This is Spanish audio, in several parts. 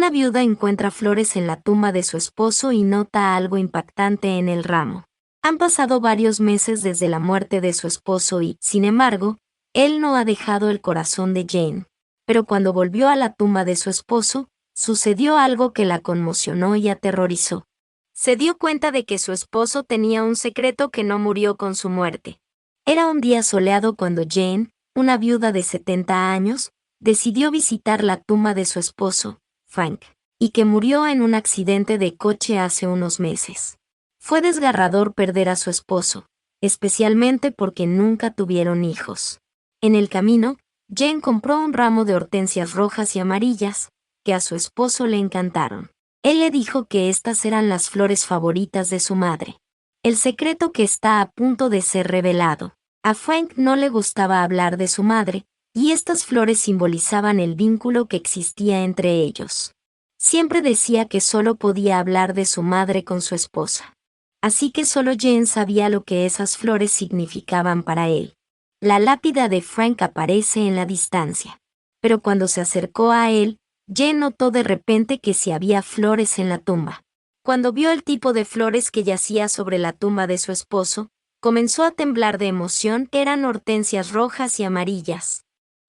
Una viuda encuentra flores en la tumba de su esposo y nota algo impactante en el ramo. Han pasado varios meses desde la muerte de su esposo y, sin embargo, él no ha dejado el corazón de Jane. Pero cuando volvió a la tumba de su esposo, sucedió algo que la conmocionó y aterrorizó. Se dio cuenta de que su esposo tenía un secreto que no murió con su muerte. Era un día soleado cuando Jane, una viuda de 70 años, decidió visitar la tumba de su esposo, Frank, y que murió en un accidente de coche hace unos meses. Fue desgarrador perder a su esposo, especialmente porque nunca tuvieron hijos. En el camino, Jane compró un ramo de hortensias rojas y amarillas, que a su esposo le encantaron. Él le dijo que estas eran las flores favoritas de su madre. El secreto que está a punto de ser revelado. A Frank no le gustaba hablar de su madre, y estas flores simbolizaban el vínculo que existía entre ellos. Siempre decía que solo podía hablar de su madre con su esposa. Así que solo Jane sabía lo que esas flores significaban para él. La lápida de Frank aparece en la distancia. Pero cuando se acercó a él, Jane notó de repente que sí había flores en la tumba. Cuando vio el tipo de flores que yacía sobre la tumba de su esposo, comenzó a temblar de emoción. Eran hortensias rojas y amarillas.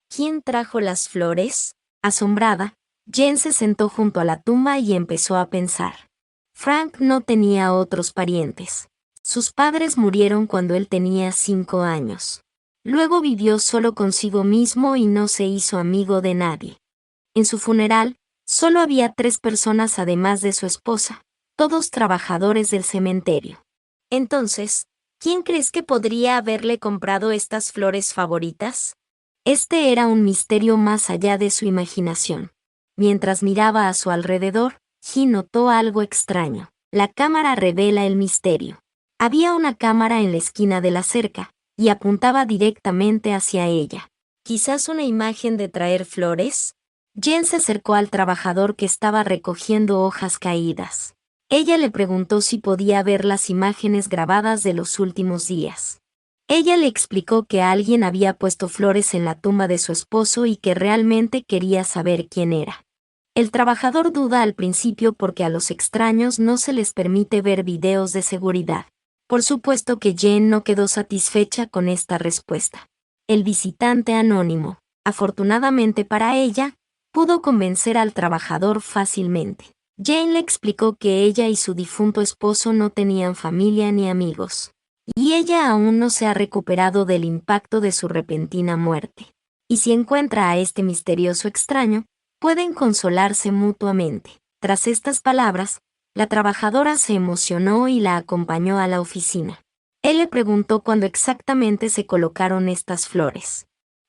¿Quién trajo las flores? Asombrada, Jane se sentó junto a la tumba y empezó a pensar. Frank no tenía otros parientes. Sus padres murieron cuando él tenía 5 años. Luego vivió solo consigo mismo y no se hizo amigo de nadie. En su funeral, solo había 3 personas además de su esposa, todos trabajadores del cementerio. Entonces, ¿quién crees que podría haberle comprado estas flores favoritas? Este era un misterio más allá de su imaginación. Mientras miraba a su alrededor, He notó algo extraño. La cámara revela el misterio. Había una cámara en la esquina de la cerca, y apuntaba directamente hacia ella. ¿Quizás una imagen de traer flores? Jane se acercó al trabajador que estaba recogiendo hojas caídas. Ella le preguntó si podía ver las imágenes grabadas de los últimos días. Ella le explicó que alguien había puesto flores en la tumba de su esposo y que realmente quería saber quién era. El trabajador duda al principio porque a los extraños no se les permite ver videos de seguridad. Por supuesto que Jane no quedó satisfecha con esta respuesta. El visitante anónimo, afortunadamente para ella, pudo convencer al trabajador fácilmente. Jane le explicó que ella y su difunto esposo no tenían familia ni amigos, y ella aún no se ha recuperado del impacto de su repentina muerte. Y si encuentra a este misterioso extraño, pueden consolarse mutuamente. Tras estas palabras, la trabajadora se emocionó y la acompañó a la oficina. Él le preguntó cuándo exactamente se colocaron estas flores.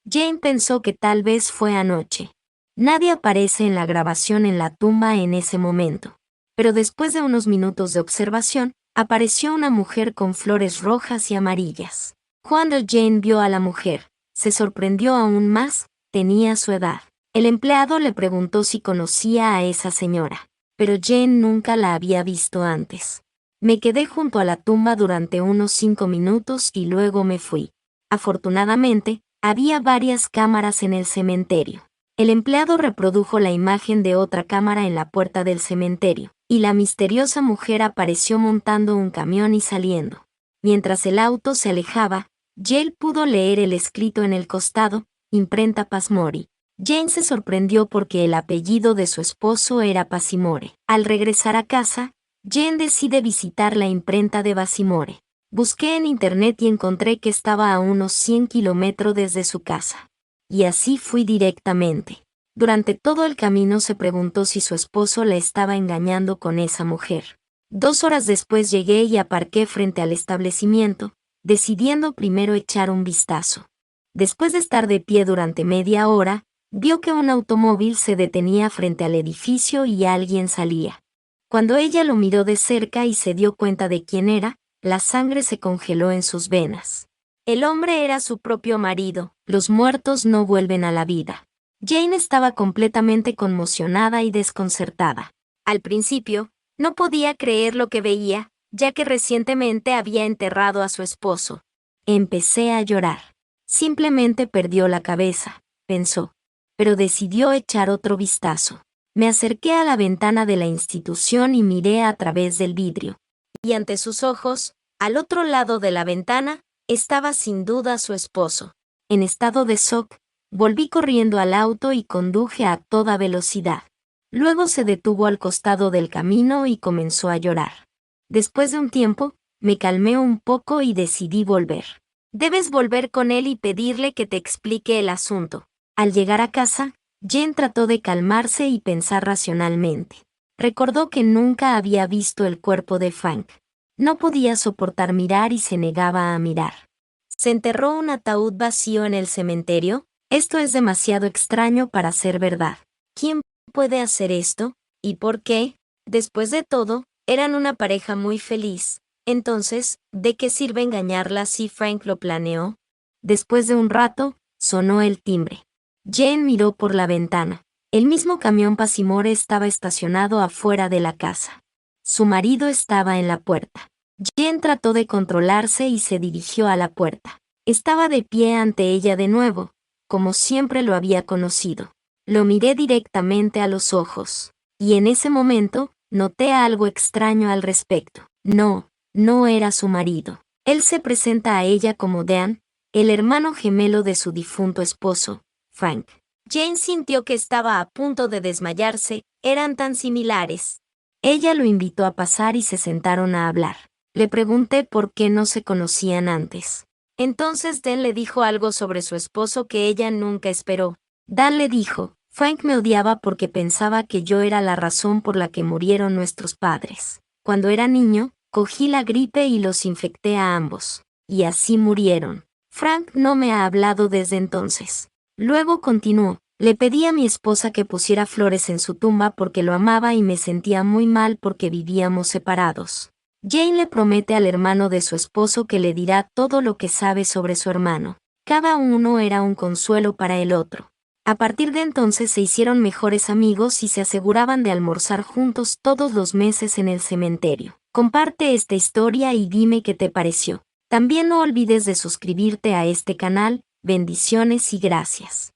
Jane pensó que tal vez fue anoche. Nadie aparece en la grabación en la tumba en ese momento. Pero después de unos minutos de observación, apareció una mujer con flores rojas y amarillas. Cuando Jane vio a la mujer, se sorprendió aún más. Tenía su edad. El empleado le preguntó si conocía a esa señora, pero Jane nunca la había visto antes. Me quedé junto a la tumba durante unos 5 minutos y luego me fui. Afortunadamente, había varias cámaras en el cementerio. El empleado reprodujo la imagen de otra cámara en la puerta del cementerio, y la misteriosa mujer apareció montando un camión y saliendo. Mientras el auto se alejaba, Jane pudo leer el escrito en el costado, imprenta Passmore. Jane se sorprendió porque el apellido de su esposo era Passmore. Al regresar a casa, Jane decide visitar la imprenta de Passmore. Busqué en internet y encontré que estaba a unos 100 kilómetros desde su casa. Y así fui directamente. Durante todo el camino se preguntó si su esposo la estaba engañando con esa mujer. 2 horas después llegué y aparqué frente al establecimiento, decidiendo primero echar un vistazo. Después de estar de pie durante media hora, vio que un automóvil se detenía frente al edificio y alguien salía. Cuando ella lo miró de cerca y se dio cuenta de quién era, la sangre se congeló en sus venas. El hombre era su propio marido. Los muertos no vuelven a la vida. Jane estaba completamente conmocionada y desconcertada. Al principio, no podía creer lo que veía, ya que recientemente había enterrado a su esposo. Empecé a llorar. Simplemente perdió la cabeza, pensó. Pero decidió echar otro vistazo. Me acerqué a la ventana de la institución y miré a través del vidrio. Y ante sus ojos, al otro lado de la ventana, estaba sin duda su esposo. En estado de shock, volví corriendo al auto y conduje a toda velocidad. Luego se detuvo al costado del camino y comenzó a llorar. Después de un tiempo, me calmé un poco y decidí volver. Debes volver con él y pedirle que te explique el asunto. Al llegar a casa, Jen trató de calmarse y pensar racionalmente. Recordó que nunca había visto el cuerpo de Frank. No podía soportar mirar y se negaba a mirar. ¿Se enterró un ataúd vacío en el cementerio? Esto es demasiado extraño para ser verdad. ¿Quién puede hacer esto? ¿Y por qué? Después de todo, eran una pareja muy feliz. Entonces, ¿de qué sirve engañarla si Frank lo planeó? Después de un rato, sonó el timbre. Jane miró por la ventana. El mismo camión Pasimore estaba estacionado afuera de la casa. Su marido estaba en la puerta. Jane trató de controlarse y se dirigió a la puerta. Estaba de pie ante ella de nuevo, como siempre lo había conocido. Lo miré directamente a los ojos, y en ese momento, noté algo extraño al respecto. No era su marido. Él se presenta a ella como Dan, el hermano gemelo de su difunto esposo, Frank. Jane sintió que estaba a punto de desmayarse, eran tan similares. Ella lo invitó a pasar y se sentaron a hablar. Le pregunté por qué no se conocían antes. Entonces Dan le dijo algo sobre su esposo que ella nunca esperó. Dan le dijo, Frank me odiaba porque pensaba que yo era la razón por la que murieron nuestros padres. Cuando era niño, cogí la gripe y los infecté a ambos. Y así murieron. Frank no me ha hablado desde entonces. Luego continuó, le pedí a mi esposa que pusiera flores en su tumba porque lo amaba y me sentía muy mal porque vivíamos separados. Jane le promete al hermano de su esposo que le dirá todo lo que sabe sobre su hermano. Cada uno era un consuelo para el otro. A partir de entonces se hicieron mejores amigos y se aseguraban de almorzar juntos todos los meses en el cementerio. Comparte esta historia y dime qué te pareció. También no olvides de suscribirte a este canal. Bendiciones y gracias.